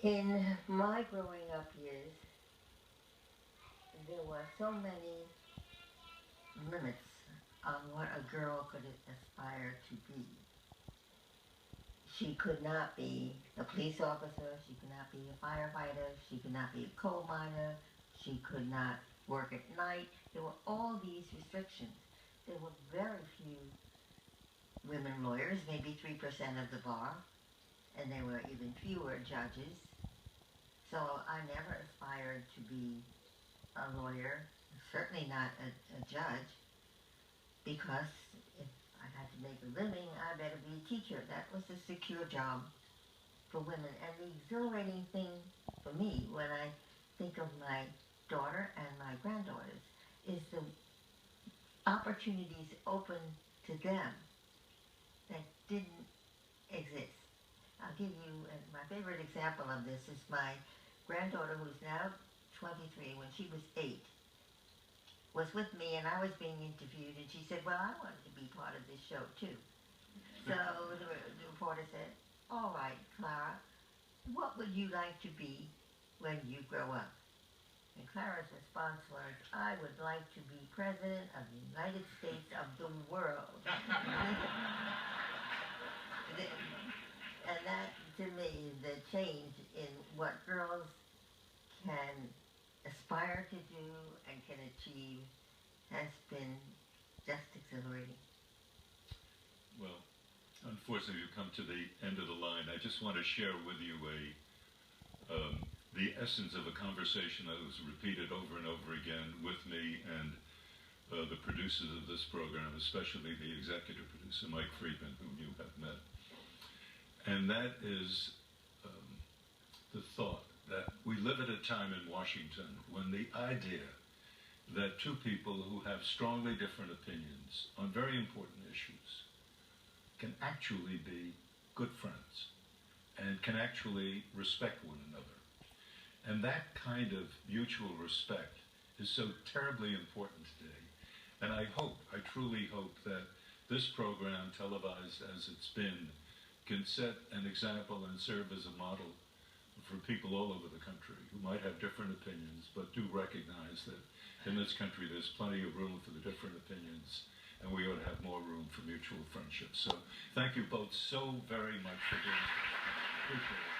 In my growing up years, there were so many limits on what a girl could aspire to be. She could not be a police officer, she could not be a firefighter, she could not be a coal miner, she could not work at night. There were all these restrictions. There were very few women lawyers, maybe 3% of the bar, and there were even fewer judges. So I never aspired to be a lawyer, certainly not a judge, because if I had to make a living, I better be a teacher. That was a secure job for women. And the exhilarating thing for me when I think of my daughter and my granddaughters is the opportunities open to them that didn't exist. I'll give you my favorite example of this is my granddaughter, who's now 23, when she was 8, was with me and I was being interviewed, and she said, well, I wanted to be part of this show too. So the reporter said, all right, Clara, what would you like to be when you grow up? And Clara's response was, I would like to be president of the United States of the world. And that, to me, the change in what girls can aspire to do and can achieve has been just exhilarating. Well, unfortunately, we've come to the end of the line. I just want to share with you the essence of a conversation that was repeated over and over again with me and the producers of this program, especially the executive producer, Mike Friedman, whom you have met. And that is the thought that we live at a time in Washington when the idea that two people who have strongly different opinions on very important issues can actually be good friends and can actually respect one another. And that kind of mutual respect is so terribly important today. And I truly hope that this program, televised as it's been, can set an example and serve as a model for people all over the country who might have different opinions, but do recognize that in this country there's plenty of room for the different opinions, and we ought to have more room for mutual friendship. So thank you both so very much for being here. Appreciate it.